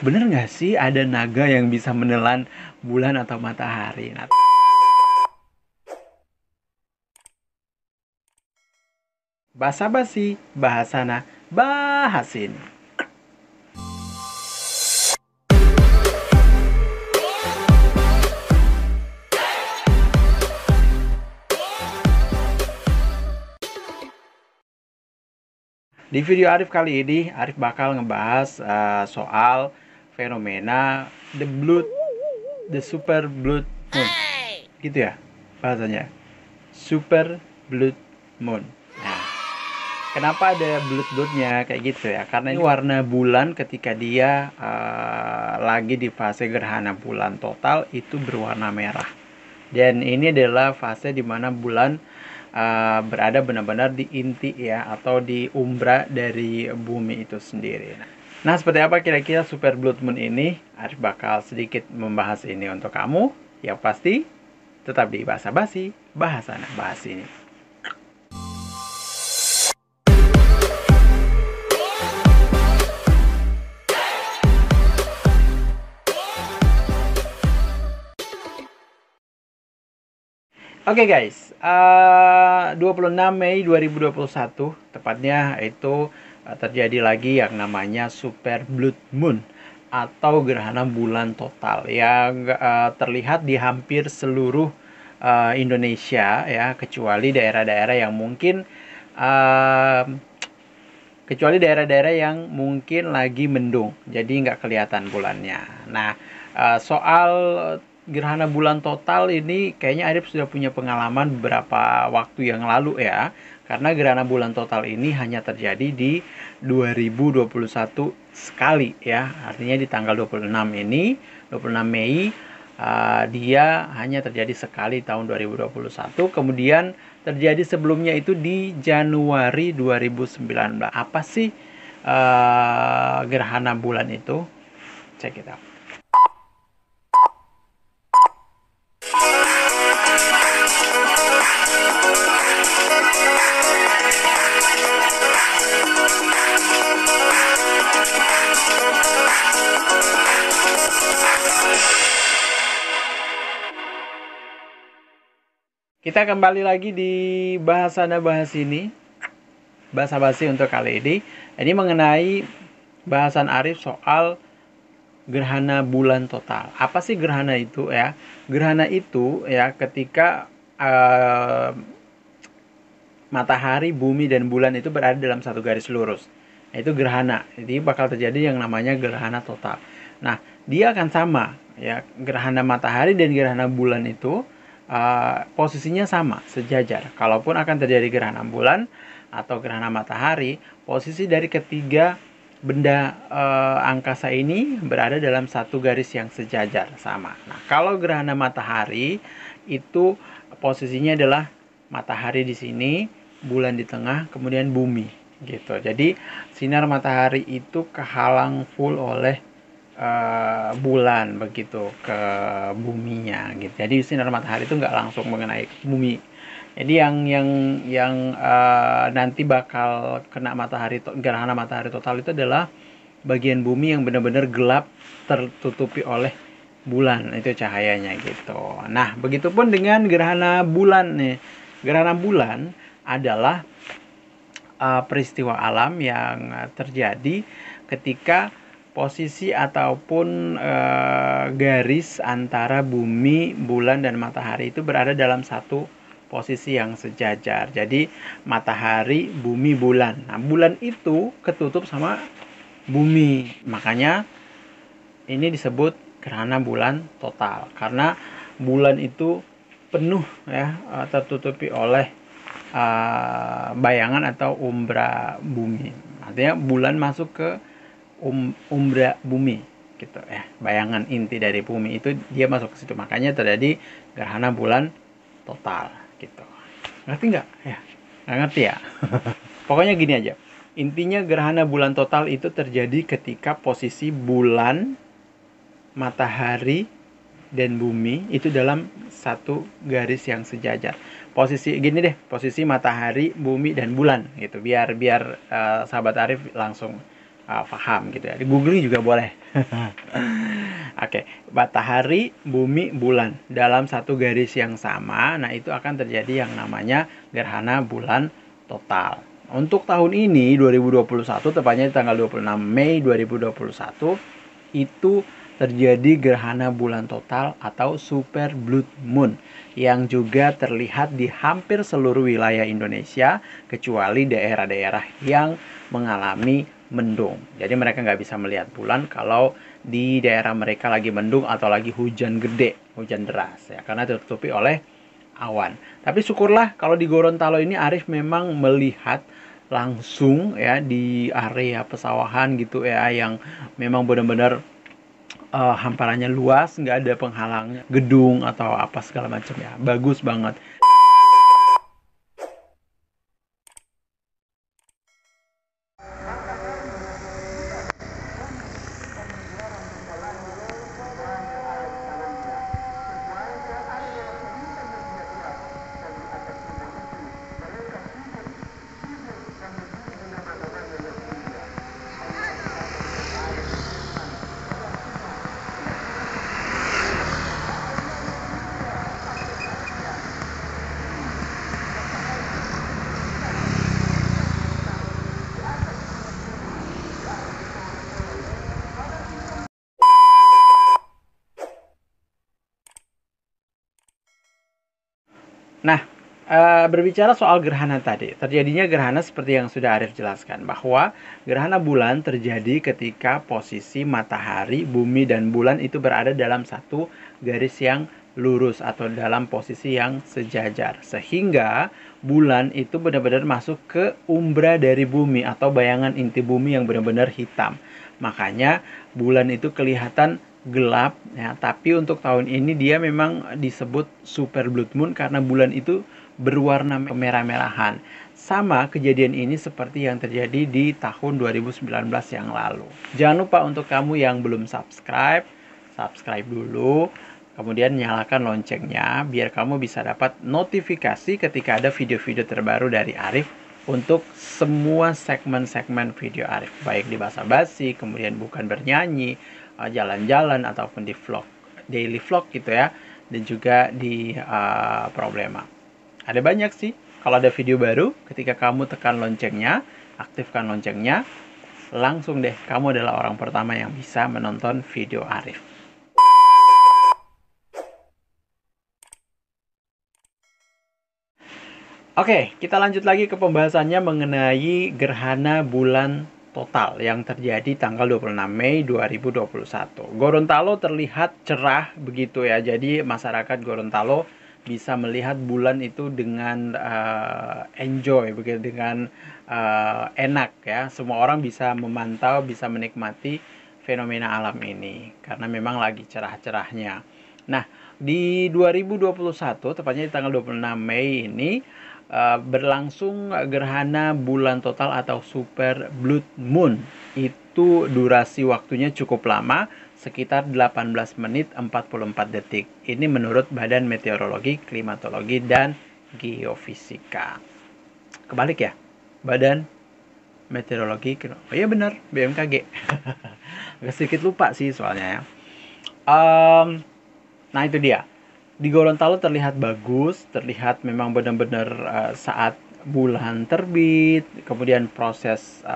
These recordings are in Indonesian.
Bener nggak sih ada naga yang bisa menelan bulan atau matahari? Nah, basa-basi, bahasana, bahasin. Di video Arif kali ini, Arif bakal ngebahas soal fenomena the super blood moon. Gitu ya bahasanya. Super blood moon. Nah, kenapa ada blood-bloodnya kayak gitu ya? Karena ini warna bulan ketika dia lagi di fase gerhana bulan total itu berwarna merah. Dan ini adalah fase di mana bulan berada benar-benar di inti ya, atau di umbra dari bumi itu sendiri. Nah, seperti apa kira-kira super blood moon ini? Arif bakal sedikit membahas ini untuk kamu. Yang pasti tetap di Bahasa Basi, Bahasana, Bahas ini. Oke guys, 26 Mei 2021 tepatnya itu terjadi lagi yang namanya Super Blood Moon atau gerhana bulan total yang terlihat di hampir seluruh Indonesia ya, kecuali daerah-daerah yang mungkin lagi mendung, jadi nggak kelihatan bulannya. Nah, soal gerhana bulan total ini kayaknya Arif sudah punya pengalaman beberapa waktu yang lalu ya. Karena gerhana bulan total ini hanya terjadi di 2021 sekali ya. Artinya di tanggal 26 ini, 26 Mei, dia hanya terjadi sekali tahun 2021. Kemudian terjadi sebelumnya itu di Januari 2019. Apa sih gerhana bulan itu? Check it out. Kita kembali lagi di Bahasana Bahas ini. Bahasa basi untuk kali ini. Ini mengenai bahasan Arif soal gerhana bulan total. Apa sih gerhana itu ya? Gerhana itu ya ketika matahari, bumi, dan bulan itu berada dalam satu garis lurus. Itu gerhana. Jadi bakal terjadi yang namanya gerhana total. Nah, dia akan sama ya. Gerhana matahari dan gerhana bulan itu posisinya sama, sejajar. Kalaupun akan terjadi gerhana bulan atau gerhana matahari, posisi dari ketiga benda angkasa ini berada dalam satu garis yang sejajar, sama. Nah, kalau gerhana matahari itu posisinya adalah matahari di sini, bulan di tengah, kemudian bumi gitu. Jadi sinar matahari itu kehalang full oleh bulan begitu ke buminya gitu. Jadi sinar matahari itu nggak langsung mengenai bumi. Jadi yang nanti bakal kena gerhana matahari total itu adalah bagian bumi yang benar-benar gelap tertutupi oleh bulan, itu cahayanya gitu. Nah, begitupun dengan gerhana bulan nih. Gerhana bulan adalah peristiwa alam yang terjadi ketika posisi ataupun garis antara bumi, bulan, dan matahari itu berada dalam satu posisi yang sejajar. Jadi matahari, bumi, bulan. Nah, bulan itu ketutup sama bumi. Makanya ini disebut gerhana bulan total. Karena bulan itu penuh ya, tertutupi oleh bayangan atau umbra bumi. Artinya bulan masuk ke umbra bumi gitu ya, bayangan inti dari bumi itu dia masuk ke situ, makanya terjadi gerhana bulan total gitu. Ngerti nggak ya? Nggak ngerti ya? Pokoknya gini aja, intinya gerhana bulan total itu terjadi ketika posisi bulan, matahari, dan bumi itu dalam satu garis yang sejajar. Posisi gini deh, posisi matahari, bumi, dan bulan gitu, biar sahabat Arif langsung paham gitu ya. Di googling juga boleh. Oke, matahari, bumi, bulan dalam satu garis yang sama. Nah, itu akan terjadi yang namanya gerhana bulan total. Untuk tahun ini 2021, tepatnya di tanggal 26 Mei 2021, itu terjadi gerhana bulan total atau super blood moon yang juga terlihat di hampir seluruh wilayah Indonesia kecuali daerah-daerah yang mengalami mendung. Jadi mereka nggak bisa melihat bulan kalau di daerah mereka lagi mendung atau lagi hujan gede, hujan deras ya, karena tertutupi oleh awan. Tapi syukurlah kalau di Gorontalo ini Arif memang melihat langsung ya di area pesawahan gitu ya, yang memang benar-benar hamparannya luas, nggak ada penghalangnya, gedung atau apa segala macam ya. Bagus banget. Nah, berbicara soal gerhana tadi, terjadinya gerhana seperti yang sudah Arif jelaskan, bahwa gerhana bulan terjadi ketika posisi matahari, bumi, dan bulan itu berada dalam satu garis yang lurus atau dalam posisi yang sejajar. Sehingga bulan itu benar-benar masuk ke umbra dari bumi atau bayangan inti bumi yang benar-benar hitam. Makanya bulan itu kelihatan gelap ya, tapi untuk tahun ini dia memang disebut super blood moon karena bulan itu berwarna kemerah-merahan. Sama kejadian ini seperti yang terjadi di tahun 2019 yang lalu. Jangan lupa untuk kamu yang belum subscribe, subscribe dulu. Kemudian nyalakan loncengnya biar kamu bisa dapat notifikasi ketika ada video-video terbaru dari Arif untuk semua segmen-segmen video Arif, baik di bahasa basi, kemudian bukan bernyanyi, jalan-jalan ataupun di vlog, daily vlog gitu ya, dan juga di problema. Ada banyak sih. Kalau ada video baru, ketika kamu tekan loncengnya, aktifkan loncengnya, langsung deh kamu adalah orang pertama yang bisa menonton video Arif. Oke, kita lanjut lagi ke pembahasannya mengenai gerhana bulan total yang terjadi tanggal 26 Mei 2021. Gorontalo terlihat cerah begitu ya. Jadi masyarakat Gorontalo bisa melihat bulan itu dengan enjoy begitu, dengan enak ya. Semua orang bisa memantau, bisa menikmati fenomena alam ini karena memang lagi cerah-cerahnya. Nah, di 2021 tepatnya di tanggal 26 Mei ini berlangsung gerhana bulan total atau super blood moon. Itu durasi waktunya cukup lama, sekitar 18 menit 44 detik. Ini menurut Badan Meteorologi, Klimatologi, dan Geofisika. Kebalik ya? Badan Meteorologi, oh iya benar, BMKG. Agak sedikit lupa sih soalnya ya. Nah itu dia. Di Gorontalo terlihat bagus, terlihat memang benar-benar saat bulan terbit, kemudian proses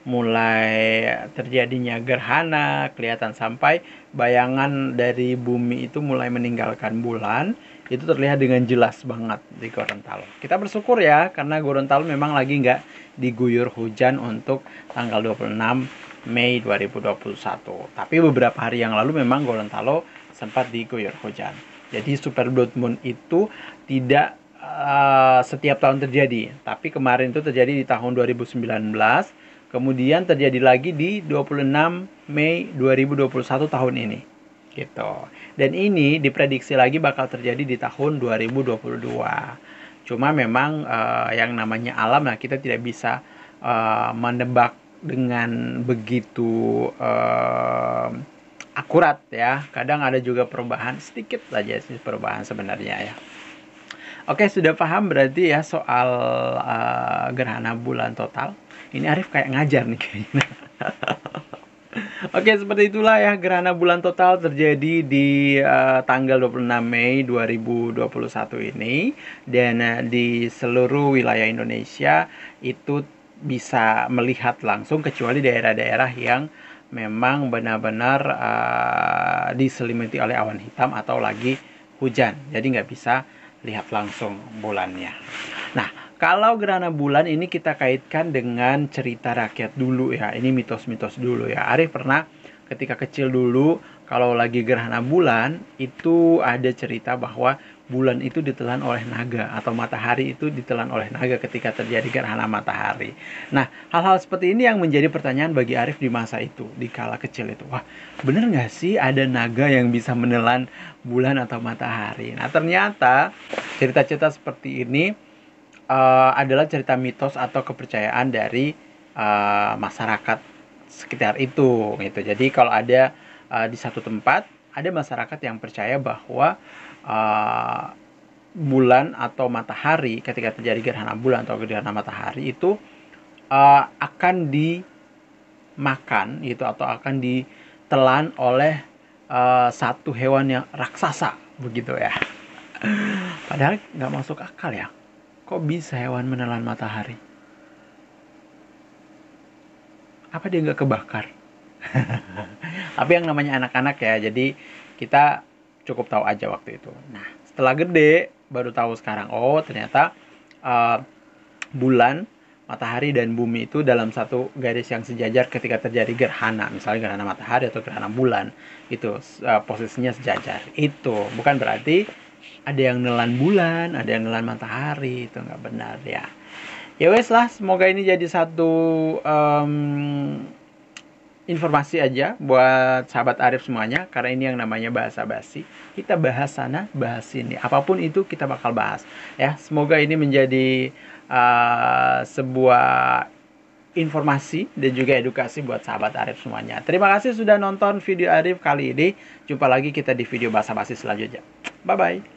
mulai terjadinya gerhana, kelihatan sampai bayangan dari bumi itu mulai meninggalkan bulan, itu terlihat dengan jelas banget di Gorontalo. Kita bersyukur ya, karena Gorontalo memang lagi nggak diguyur hujan untuk tanggal 26 Mei 2021. Tapi beberapa hari yang lalu memang Gorontalo sempat diguyur hujan. Jadi super blood moon itu tidak setiap tahun terjadi, tapi kemarin itu terjadi di tahun 2019, kemudian terjadi lagi di 26 Mei 2021 tahun ini. Gitu. Dan ini diprediksi lagi bakal terjadi di tahun 2022. Cuma memang yang namanya alam, nah kita tidak bisa menebak dengan begitu akurat ya. Kadang ada juga perubahan, sedikit saja sih perubahan sebenarnya ya. Oke, sudah paham berarti ya soal gerhana bulan total. Ini Arif kayak ngajar nih kayaknya. Oke, seperti itulah ya, gerhana bulan total terjadi di tanggal 26 Mei 2021 ini. Dan di seluruh wilayah Indonesia itu bisa melihat langsung, kecuali daerah-daerah yang memang benar-benar diselimuti oleh awan hitam atau lagi hujan. Jadi nggak bisa lihat langsung bulannya. Nah, kalau gerhana bulan ini kita kaitkan dengan cerita rakyat dulu ya. Ini mitos-mitos dulu ya. Arif pernah ketika kecil dulu, kalau lagi gerhana bulan, itu ada cerita bahwa bulan itu ditelan oleh naga, atau matahari itu ditelan oleh naga ketika terjadi gerhana matahari. Nah, hal-hal seperti ini yang menjadi pertanyaan bagi Arif di masa itu, di kala kecil itu. Wah, bener nggak sih ada naga yang bisa menelan bulan atau matahari? Nah, ternyata cerita-cerita seperti ini adalah cerita mitos atau kepercayaan dari masyarakat sekitar itu gitu. Jadi kalau ada di satu tempat ada masyarakat yang percaya bahwa bulan atau matahari ketika terjadi gerhana bulan atau gerhana matahari itu akan dimakan gitu, atau akan ditelan oleh satu hewan yang raksasa begitu ya. Padahal nggak masuk akal ya. Kok bisa hewan menelan matahari? Apa dia nggak kebakar? Tapi yang namanya anak-anak ya, jadi kita cukup tahu aja waktu itu. Nah, setelah gede, baru tahu sekarang, oh ternyata bulan, matahari, dan bumi itu dalam satu garis yang sejajar ketika terjadi gerhana. Misalnya gerhana matahari atau gerhana bulan, itu posisinya sejajar. Itu bukan berarti ada yang nelan bulan, ada yang nelan matahari, itu nggak benar ya. Ya wes lah, semoga ini jadi satu informasi aja buat sahabat Arif semuanya, karena ini yang namanya bahasa basi. Kita bahas sana, bahas sini, apapun itu kita bakal bahas ya. Semoga ini menjadi sebuah informasi dan juga edukasi buat sahabat Arif semuanya. Terima kasih sudah nonton video Arif kali ini. Jumpa lagi kita di video bahasa basi selanjutnya. Bye bye.